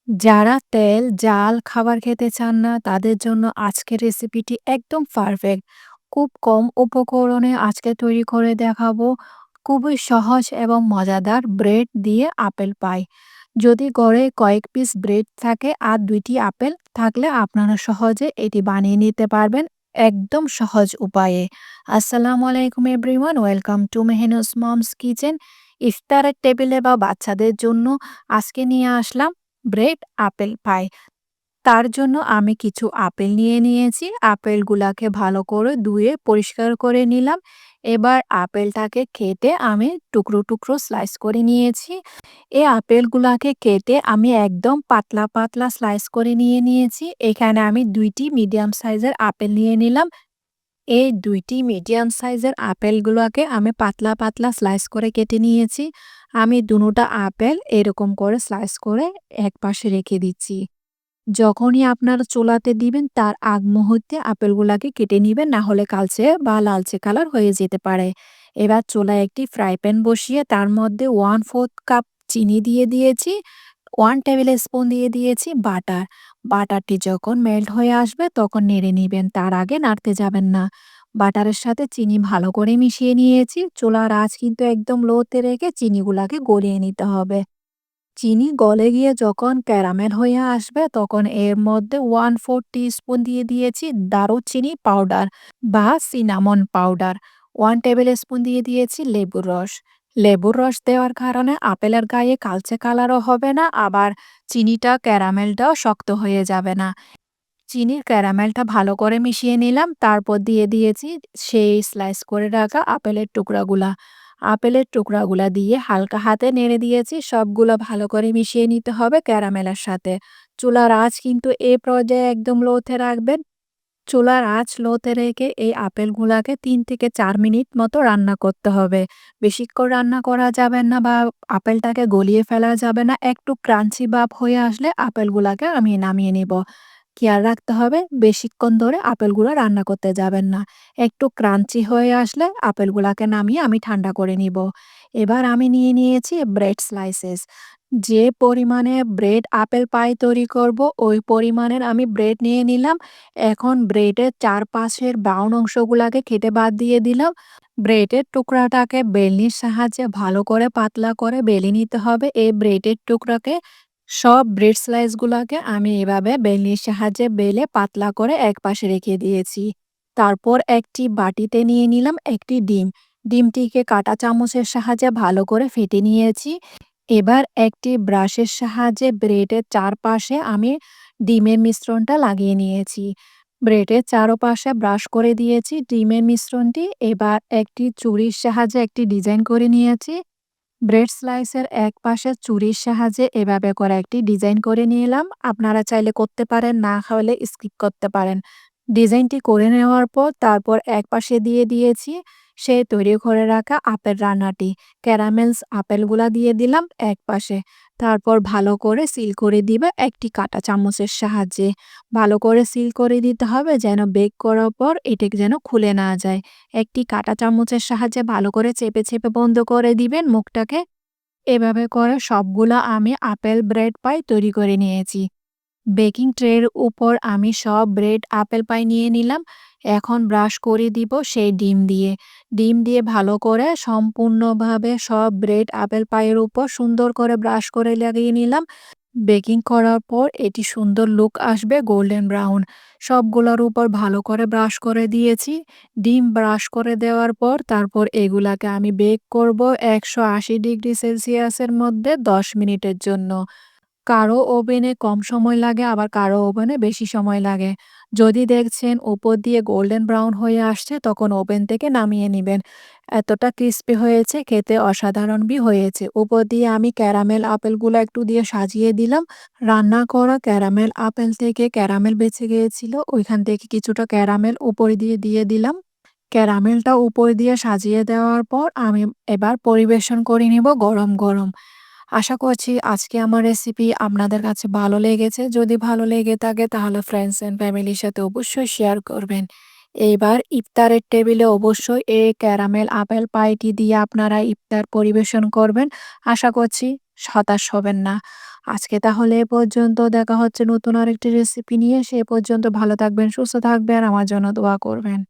যারা তেল, জাল খাবার খেতে চান না তাদের জন্য আজকের রেসিপিটি একদম পারফেক্ট। খুব কম উপকরণে আজকে তৈরি করে দেখাবো খুবই সহজ এবং মজাদার ব্রেড দিয়ে আপেল পাই। যদি ঘরে কয়েক পিস ব্রেড থাকে আর ২টি আপেল থাকলে আপনারা সহজে এটি বানিয়ে নিতে পারবেন একদম সহজ উপায়ে। আসসালামু আলাইকুম everyone, welcome to Mehnu's mom's kitchen. ইফতারের টেবিলে বা বাচ্চাদের জন্য আজকে নিয়ে আসলাম ব্রেড আপেল পাই। তার জন্য আমি কিছু আপেল নিয়ে নিয়েছি। আপেলগুলাকে ভালো করে ধুয়ে পরিষ্কার করে নিলাম। এবার আপেলটাকে কেটে আমি টুকরো, টুকরো স্লাইস করে নিয়েছি। এই আপেলগুলাকে কেটে আমি একদম পাতলা, পাতলা স্লাইস করে নিয়ে নিয়েছি। এখানে আমি ২ টি মিডিয়াম সাইজের আপেল নিয়ে নিলাম। এই ২ টি মিডিয়াম সাইজের আপেলগুলোকে আমি পাতলা, পাতলা স্লাইস করে কেটে নিয়েছি। আমি দুনোটা আপেল এরকম করে স্লাইস করে একপাশে রেখে দিচ্ছি। যখনই আপনারা চুলাতে দিবেন তার আগ মুহূর্তে আপেলগুলাকে কেটে নিবেন, না হলে কালচে বা লালচে কালার হয়ে যেতে পারে। এবার চুলায় একটি ফ্রাই প্যান বসিয়ে তার মধ্যে 1/4 কাপ চিনি দিয়ে দিয়েছি, 1 টেবিল স্পুন দিয়ে দিয়েছি বাটার। বাটারটি যখন মেল্ট হয়ে আসবে তখন নেড়ে নিবেন, তার আগে নাড়তে যাবেন না। বাটারের সাথে চিনি ভালো করে মিশিয়ে নিয়েছি। চুলার আঁচ কিন্তু একদম লোতে রেখে চিনিগুলাকে গলিয়ে নিতে হবে। চিনি গলে গিয়ে যখন ক্যারামেল হয়ে আসবে তখন এর মধ্যে 1/4 টিস্পুন দিয়ে দিয়েছি দারুচিনি পাউডার বা সিনামন পাউডার। 1 টেবিল স্পুন দিয়ে দিয়েছি লেবুর রস। লেবুর রস দেওয়ার কারণে আপেলের গায়ে কালচে কালারও হবে না, আবার চিনিটা ক্যারামেলটাও শক্ত হয়ে যাবে না। চিনির ক্যারামেলটা ভালো করে মিশিয়ে নিলাম। তারপর দিয়ে দিয়েছি সেই স্লাইস করে রাখা আপেলের টুকরাগুলা। আপেলের টুকরাগুলা দিয়ে হালকা হাতে নেড়ে দিয়েছি। সবগুলো ভালো করে মিশিয়ে নিতে হবে ক্যারামেলের সাথে। চুলার আঁচ কিন্তু এ পর্যায়ে একদম লোতে রাখবেন। চুলার আঁচ লোতে রেখে এই আপেলগুলাকে ৩ থেকে ৪ মিনিট মতো রান্না করতে হবে। বেশিক্ষণ রান্না করা যাবে না বা আপেলটাকে গলিয়ে ফেলা যাবে না। একটু ক্রাঞ্চি ভাব হয়ে আসলে আপেলগুলাকে আমি নামিয়ে নিব। খেয়াল রাখতে হবে বেশিক্ষণ ধরে আপেলগুলো রান্না করতে যাবেন না। একটু ক্রাঞ্চি হয়ে আসলে আপেলগুলাকে নামিয়ে আমি ঠান্ডা করে নিব। এবার আমি নিয়ে নিয়েছি ব্রেড স্লাইসেস। যে পরিমাণে ব্রেড আপেল পাই তৈরি করব ওই পরিমাণের আমি ব্রেড নিয়ে নিলাম। এখন ব্রেডের চারপাশের ব্রাউন অংশগুলাকে কেটে বাদ দিয়ে দিলাম। ব্রেডের টুকরাটাকে বেলনির সাহায্যে ভালো করে পাতলা করে বেলে নিতে হবে। এই ব্রেডের টুকরাকে সব ব্রেড স্লাইসগুলাকে আমি এভাবে বেলনির সাহায্যে বেলে পাতলা করে একপাশে রেখে দিয়েছি। তারপর একটি বাটিতে নিয়ে নিলাম একটি ডিম। ডিমটিকে কাঁটা চামচের সাহায্যে ভালো করে ফেটে নিয়েছি। এবার একটি ব্রাশের সাহায্যে ব্রেডের চারপাশে আমি ডিমের মিশ্রণটা লাগিয়ে নিয়েছি। ব্রেডের চারপাশে ব্রাশ করে দিয়েছি ডিমের মিশ্রণটি। এবার একটি ছুরির সাহায্যে একটি ডিজাইন করে নিয়েছি। ব্রেড স্লাইসের একপাশে ছুরির সাহায্যে এভাবে করে একটি ডিজাইন করে নিলাম। আপনারা চাইলে করতে পারেন, না হলে স্কিপ করতে পারেন। ডিজাইনটি করে নেওয়ার পর তারপর একপাশে দিয়ে দিয়েছি সেই তৈরি করে রাখা আপেল রান্নাটি। ক্যারামেলস আপেলগুলা দিয়ে দিলাম একপাশে। তারপর ভালো করে সিল করে দিবে একটি কাঁটা চামচের সাহায্যে। ভালো করে সিল করে দিতে হবে যেন বেক করার পর এটা যেন খুলে না যায়। একটি কাঁটা চামচের সাহায্যে ভালো করে চেপে, চেপে বন্ধ করে দিবেন মুখটাকে। এভাবে করে সবগুলা আমি আপেল ব্রেড পাই তৈরি করে নিয়েছি। বেকিং ট্রের উপর আমি সব ব্রেড আপেল পাই নিয়ে নিলাম। এখন ব্রাশ করে দিব সেই ডিম দিয়ে। ডিম দিয়ে ভালো করে সম্পূর্ণভাবে সব ব্রেড আপেল পাইয়ের উপর সুন্দর করে ব্রাশ করে লাগিয়ে নিলাম। বেকিং করার পর এটি সুন্দর লুক আসবে গোল্ডেন ব্রাউন। সবগুলোর উপর ভালো করে ব্রাশ করে দিয়েছি। ডিম ব্রাশ করে দেওয়ার পর তারপর এগুলাকে আমি বেক করব ১৮০ ডিগ্রি সেলসিয়াসের মধ্যে ১০ মিনিটের জন্য। কারো ওভেনে কম সময় লাগে, আবার কারো ওভেনে বেশি সময় লাগে। যদি দেখছেন উপর দিয়ে গোল্ডেন ব্রাউন হয়ে আসছে তখন ওভেন থেকে নামিয়ে নিবেন। এতটা ক্রিস্পি হয়েছে, খেতে অসাধারণ হয়েছে। উপর দিয়ে আমি ক্যারামেল আপেলগুলো একটু দিয়ে সাজিয়ে দিলাম। রান্না করা ক্যারামেল আপেল থেকে ক্যারামেল বেঁচে গিয়েছিল, ওইখান থেকে কিছুটা ক্যারামেল উপরে দিয়ে দিয়ে দিলাম। ক্যারামেলটা উপরে দিয়ে সাজিয়ে দেওয়ার পর আমি এবার পরিবেশন করে নিব গরম, গরম। আশা করছি আজকে আমার রেসিপি আপনাদের কাছে ভালো লেগেছে। যদি ভালো লেগে থাকে তাহলে ফ্রেন্ডস অ্যান্ড ফ্যামিলির সাথে অবশ্যই শেয়ার করবেন। এইবার ইফতারের টেবিলে অবশ্যই এই ক্যারামেল আপেল পাইটি দিয়ে আপনারা ইফতার পরিবেশন করবেন। আশা করছি হতাশ হবেন না। আজকে তাহলে এ পর্যন্ত। দেখা হচ্ছে নতুন আরেকটি রেসিপি নিয়ে। সে পর্যন্ত ভালো থাকবেন, সুস্থ থাকবেন। আমার জন্য দোয়া করবেন।